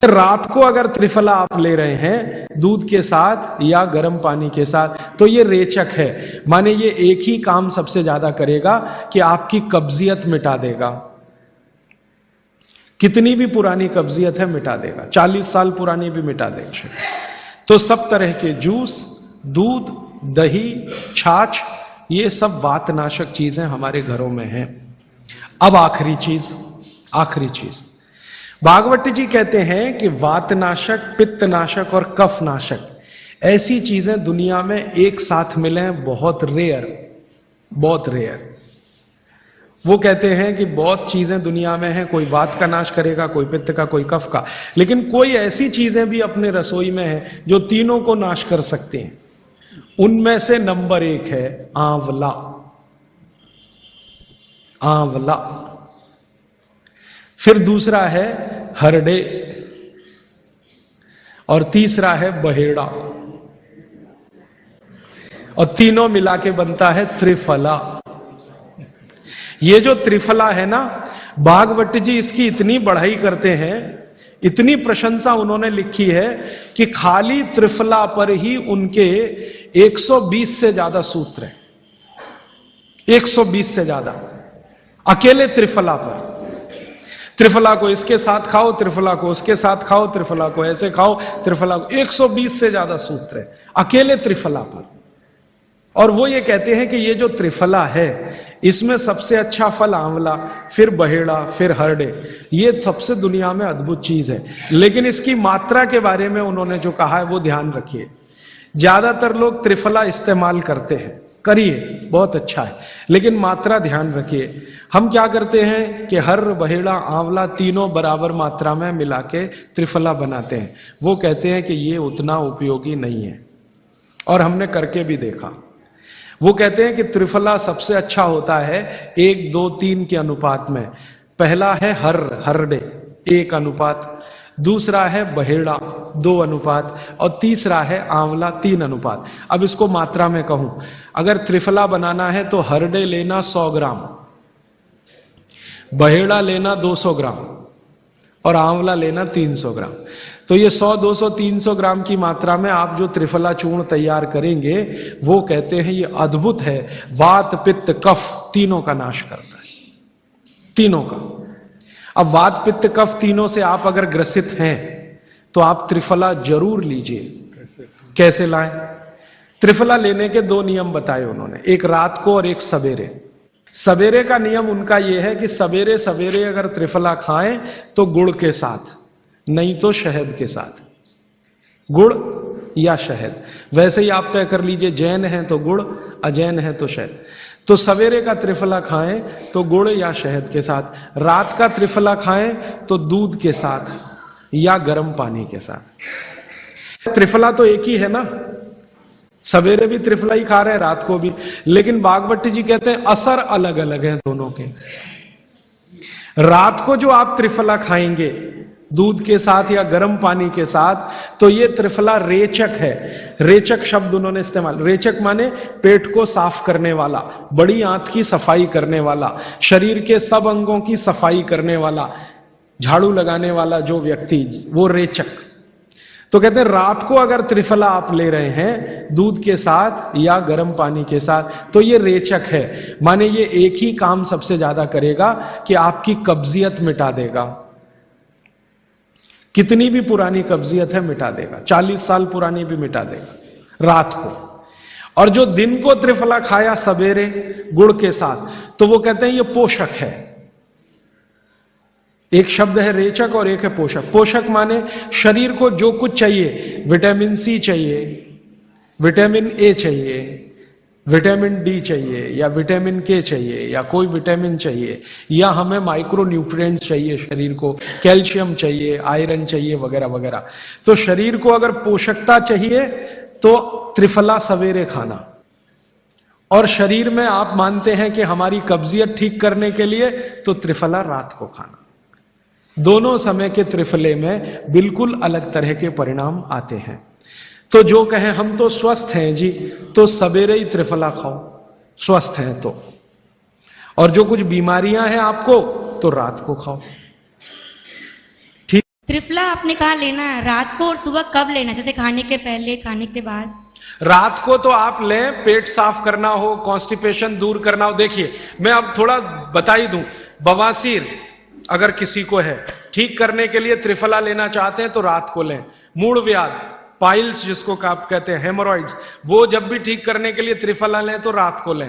रात को अगर त्रिफला आप ले रहे हैं दूध के साथ या गर्म पानी के साथ तो ये रेचक है, माने ये एक ही काम सबसे ज्यादा करेगा कि आपकी कब्जियत मिटा देगा। कितनी भी पुरानी कब्जियत है मिटा देगा, 40 साल पुरानी भी मिटा देगा। तो सब तरह के जूस, दूध, दही, छाछ, ये सब वातनाशक चीजें हमारे घरों में हैं। अब आखिरी चीज भागवत जी कहते हैं कि वातनाशक, पित्तनाशक और कफनाशक ऐसी चीजें दुनिया में एक साथ मिले हैं, बहुत रेयर। वो कहते हैं कि बहुत चीजें दुनिया में हैं, कोई वात का नाश करेगा, कोई पित्त का, कोई कफ का, लेकिन कोई ऐसी चीजें भी अपने रसोई में हैं जो तीनों को नाश कर सकती हैं। उनमें से नंबर 1 है आंवला। फिर दूसरा है हरडे और तीसरा है बहेड़ा और तीनों मिला के बनता है त्रिफला। ये जो त्रिफला है ना, भागवत जी इसकी इतनी बढ़ाई करते हैं, इतनी प्रशंसा उन्होंने लिखी है कि खाली त्रिफला पर ही उनके 120 से ज्यादा सूत्र हैं। 120 से ज्यादा अकेले त्रिफला पर। त्रिफला को इसके साथ खाओ, त्रिफला को उसके साथ खाओ, त्रिफला को ऐसे खाओ, त्रिफला को 120 से ज्यादा सूत्र है अकेले त्रिफला पर। और वो ये कहते हैं कि ये जो त्रिफला है इसमें सबसे अच्छा फल आंवला, फिर बहेड़ा, फिर हरडे, ये सबसे दुनिया में अद्भुत चीज है। लेकिन इसकी मात्रा के बारे में उन्होंने जो कहा है वो ध्यान रखिए। ज्यादातर लोग त्रिफला इस्तेमाल करते हैं, करिए, बहुत अच्छा है, लेकिन मात्रा ध्यान रखिए। हम क्या करते हैं कि हर, बहेड़ा, आंवला तीनों बराबर मात्रा में मिला के त्रिफला बनाते हैं। वो कहते हैं कि ये उतना उपयोगी नहीं है और हमने करके भी देखा। वो कहते हैं कि त्रिफला सबसे अच्छा होता है 1, 2, 3 के अनुपात में। पहला है हरडे 1 अनुपात, दूसरा है बहेड़ा 2 अनुपात और तीसरा है आंवला 3 अनुपात। अब इसको मात्रा में कहूं, अगर त्रिफला बनाना है तो हरडे लेना 100 ग्राम, बहेड़ा लेना 200 ग्राम और आंवला लेना 300 ग्राम। तो ये 100, 200, 300 ग्राम की मात्रा में आप जो त्रिफला चूर्ण तैयार करेंगे वो कहते हैं ये अद्भुत है, वात, पित्त, कफ तीनों का नाश करता है, तीनों का। अब वात, पित्त, कफ तीनों से आप अगर ग्रसित हैं तो आप त्रिफला जरूर लीजिए। कैसे लाएं? त्रिफला लेने के 2 नियम बताए उन्होंने, एक रात को और एक सवेरे। सवेरे का नियम उनका यह है कि सवेरे सवेरे अगर त्रिफला खाएं तो गुड़ के साथ, नहीं तो शहद के साथ, गुड़ या शहद। वैसे ही आप तय कर लीजिए, जैन हैं तो गुड़, अजैन है तो शहद। तो सवेरे का त्रिफला खाएं तो गुड़ या शहद के साथ, रात का त्रिफला खाएं तो दूध के साथ या गर्म पानी के साथ। त्रिफला तो एक ही है ना, सवेरे भी त्रिफला ही खा रहे हैं, रात को भी, लेकिन भागवत जी कहते हैं असर अलग अलग है दोनों के। रात को जो आप त्रिफला खाएंगे दूध के साथ या गर्म पानी के साथ, तो ये त्रिफला रेचक है। रेचक शब्द उन्होंने इस्तेमाल, रेचक माने पेट को साफ करने वाला, बड़ी आंत की सफाई करने वाला, शरीर के सब अंगों की सफाई करने वाला, झाड़ू लगाने वाला जो व्यक्ति, वो रेचक। तो कहते हैं रात को अगर त्रिफला आप ले रहे हैं दूध के साथ या गर्म पानी के साथ तो ये रेचक है, माने ये एक ही काम सबसे ज्यादा करेगा कि आपकी कब्जियत मिटा देगा। कितनी भी पुरानी कब्जियत है मिटा देगा, 40 साल पुरानी भी मिटा देगा रात को। और जो दिन को त्रिफला खाया सवेरे गुड़ के साथ, तो वो कहते हैं ये पोषक है। एक शब्द है रेचक और एक है पोषक। पोषक माने शरीर को जो कुछ चाहिए, विटामिन सी चाहिए, विटामिन ए चाहिए, विटामिन डी चाहिए या विटामिन के चाहिए या कोई विटामिन चाहिए, या हमें माइक्रो न्यूट्रिएंट्स चाहिए शरीर को, कैल्शियम चाहिए, आयरन चाहिए वगैरह वगैरह। तो शरीर को अगर पोषकता चाहिए तो त्रिफला सवेरे खाना, और शरीर में आप मानते हैं कि हमारी कब्जियत ठीक करने के लिए तो त्रिफला रात को खाना। दोनों समय के त्रिफले में बिल्कुल अलग तरह के परिणाम आते हैं। तो जो कहें हम तो स्वस्थ हैं जी, तो सवेरे ही त्रिफला खाओ, स्वस्थ हैं तो, और जो कुछ बीमारियां हैं आपको तो रात को खाओ। त्रिफला आपने कहा लेना है रात को और सुबह कब लेना, जैसे खाने के पहले, खाने के बाद? रात को तो आप लें, पेट साफ करना हो, कॉन्स्टिपेशन दूर करना हो। देखिए मैं अब थोड़ा बता ही दूं, बवासीर अगर किसी को है, ठीक करने के लिए त्रिफला लेना चाहते हैं तो रात को लें। मूड व्याध, पाइल्स जिसको आप कहते हैं, हेमोरॉइड्स, वो जब भी ठीक करने के लिए त्रिफला लें तो रात को लें।